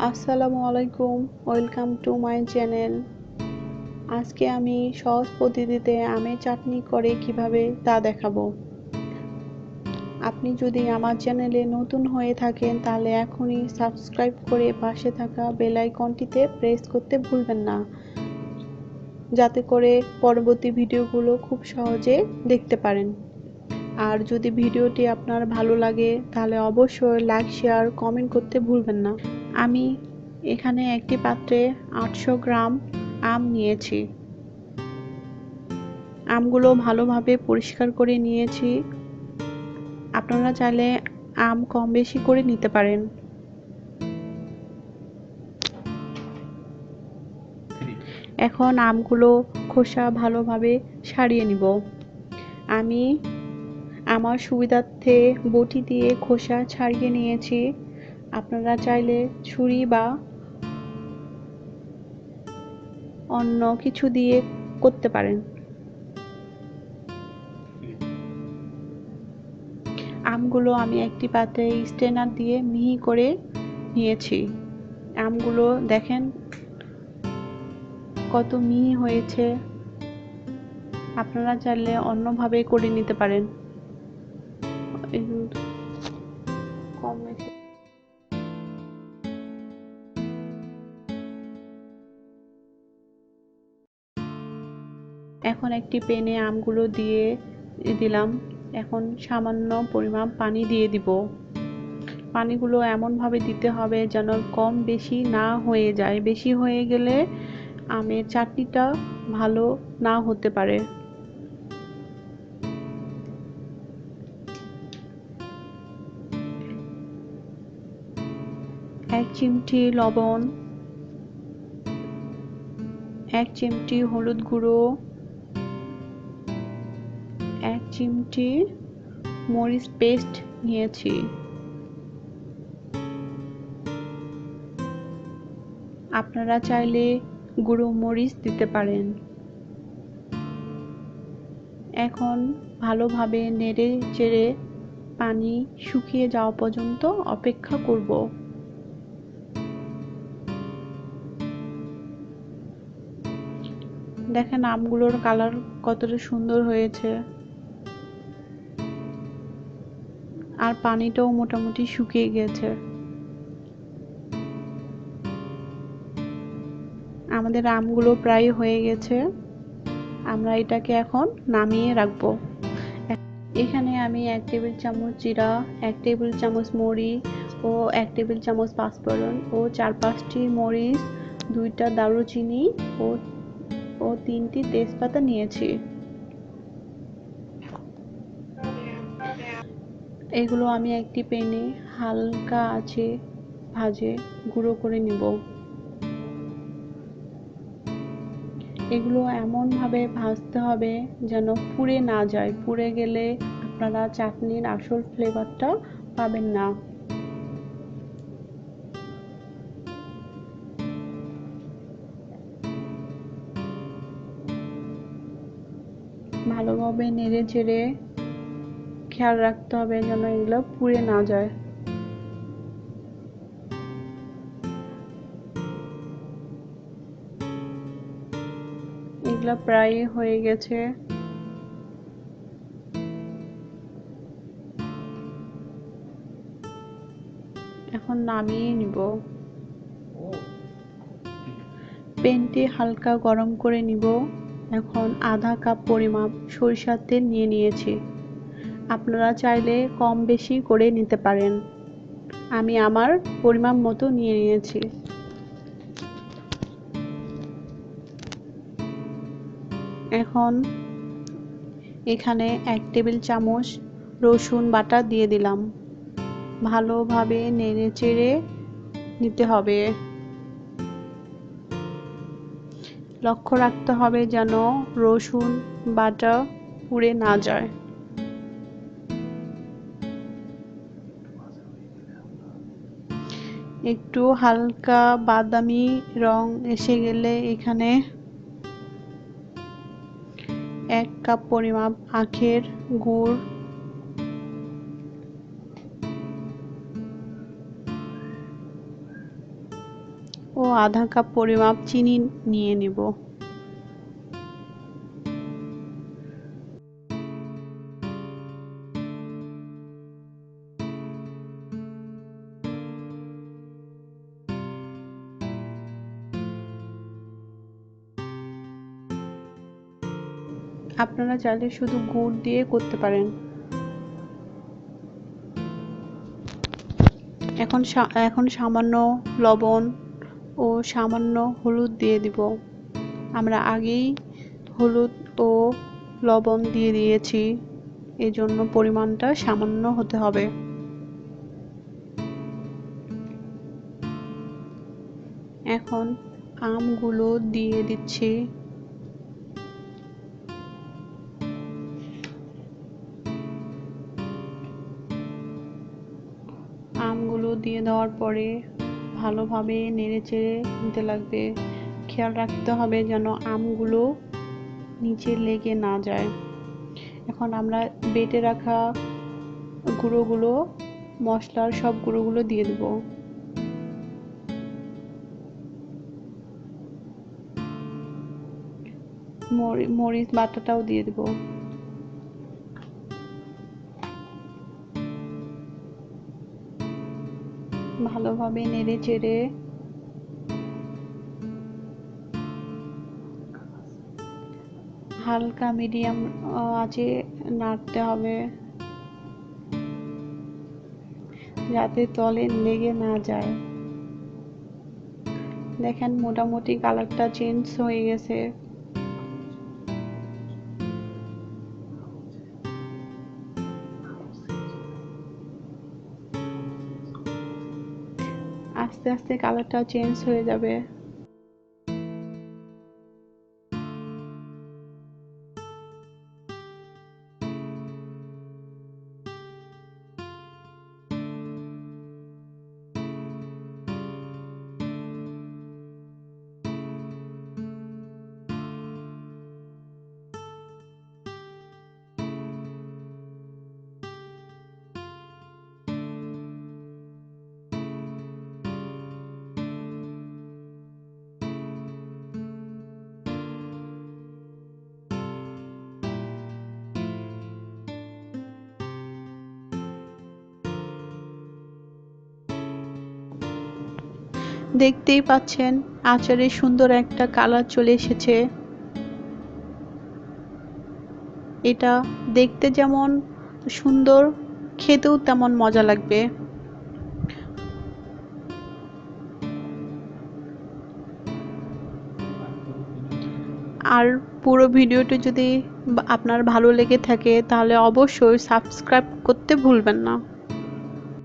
আসসালামু আলাইকুম, welcome to my channel. আজকে আমি সহজ পদ্ধতিতে আমের চাটনি করে কিভাবে তা দেখাবো। আপনি যদি আমার চ্যানেলে নতুন হয়ে থাকেন তাহলে এখনই সাবস্ক্রাইব করে পাশে থাকা বেল আইকনটিতে প্রেস করতে ভুলবেন না, যাতে করে পরবর্তী ভিডিওগুলো খুব সহজে দেখতে পারেন। আর যদি ভিডিওটি আপনার ভালো লাগে তাহলে অবশ্যই লাইক, শেয়ার, কমেন্ট করতে ভুলবেন না। আমি এখানে একটি পাত্রে 800 গ্রাম আম নিয়েছি। আমগুলো ভালোভাবে পরিষ্কার করে নিয়েছি। আপনারা চাইলে আম কম বেশি করে নিতে পারেন। এখন আমগুলো খোসা ভালোভাবে ছাড়িয়ে নিব। আমি আমার সুবিধার্থে বটি দিয়ে খোসা ছাড়িয়ে নিয়েছি। আপনারা চাইলে ছুরি বা অন্য কিছু দিয়ে করতে পারেন। আমগুলো আমি একটি পাত্রে স্ট্রেনার দিয়ে মিহি করে নিয়েছি। আমগুলো দেখেন কত মিহি হয়েছে। আপনারা চাইলে অন্যভাবে করে নিতে পারেন। এখন একটি প্যানে আমগুলো দিয়ে দিলাম। এখন সামান্য পরিমাণ পানি দিয়ে দিব। পানিগুলো এমনভাবে দিতে হবে যেন কম বেশি না হয়ে যায়। বেশি হয়ে গেলে আমের চাটনিটা ভালো না হতে পারে। এক চিমটি লবণ, এক চিমটি হলুদ গুঁড়ো, এক চিমটি মরিচ পেস্ট নিয়েছি। আপনারা চাইলে গুঁড়ো মরিচ দিতে পারেন। এখন ভালোভাবে নেড়ে চেড়ে পানি শুকিয়ে যাওয়া পর্যন্ত অপেক্ষা করব। দেখেন আমগুলোর কালার কতটা সুন্দর হয়েছে, আর পানিটাও মোটামুটি শুকিয়ে গেছে। আমাদের আমগুলো প্রায় হয়ে গেছে। আমরা এটাকে এখন নামিয়ে রাখবো। এখানে আমি 1 টেবিল চামচ জিরা, 1 টেবিল চামচ মৌরি ও 1 টেবিল চামচ পাঁচফোড়ন ও 4-5টি মরিচ, 2টা দারুচিনি ও 3টি তেজপাতা নিয়েছি। এগুলো আমি একটি প্যানে হালকা আঁচে ভাজে গুঁড়ো করে নিব। এগুলো এমনভাবে ভাজতে হবে যেন পুড়ে না যায়। পুড়ে গেলে আপনারা চাটনির আসল ফ্লেভারটা পাবেন না। ভালোভাবে নেড়ে চেড়ে খেয়াল রাখতে হবে যেন এগুলো পুড়ে না যায়। এগুলো প্রায় হয়ে গেছে। এখন নামিয়ে নিব। প্যানটি হালকা গরম করে নিব। এখন আধা কাপ পরিমাপ সরিষার তেল নিয়ে নিয়েছি। আপনারা চাইলে কম বেশি করে নিতে পারেন। আমি আমার পরিমাণ মতো নিয়ে নিয়েছি। এখন এখানে 1 টেবিল চামচ রসুন বাটা দিয়ে দিলাম। ভালোভাবে নেড়ে চেড়ে নিতে হবে। লক্ষ্য রাখতে হবে যেন রসুন বাটা পুড়ে না যায়। একটু হালকা বাদামি রং এসে গেলে এখানে 1 কাপ পরিমাপ আখের গুড়, ও আধা কাপ পরিমাপ চিনি নিয়ে নিব। আপনারা চাইলে শুধু গুড় দিয়ে করতে পারেন। এখন সামান্য লবণ ও সামান্য হলুদ দিয়ে দিব। আমরা আগেই হলুদ ও লবণ দিয়ে দিয়েছি, এজন্য পরিমাণটা সামান্য হতে হবে। এখন আমগুলো দিয়ে দিচ্ছি। আমগুলো দিয়ে দেওয়ার পরে ভালোভাবে নেড়েচেড়ে নিতে লাগবে। খেয়াল রাখতে হবে যেন আমগুলো নিচে লেগে না যায়। এখন আমরা বেটে রাখা গুঁড়োগুলো, মশলার সব গুঁড়োগুলো দিয়ে দেব। মরিচ বাটাটাও দিয়ে দেব। ভালোভাবে নেড়ে চেড়ে হালকা মিডিয়াম আঁচে নাড়তে হবে যাতে তলে লেগে না যায়। দেখেন মোটামুটি কালারটা চেঞ্জ হয়ে গেছে। আস্তে আস্তে কালারটা চেঞ্জ হয়ে যাবে। দেখতেই পাচ্ছেন আচারে সুন্দর একটা কালার চলে এসেছে। এটা দেখতে যেমন সুন্দর, খেতেও তেমন মজা লাগবে। আর পুরো ভিডিওটি যদি আপনার ভালো লেগে থাকে তাহলে অবশ্যই সাবস্ক্রাইব করতে ভুলবেন না।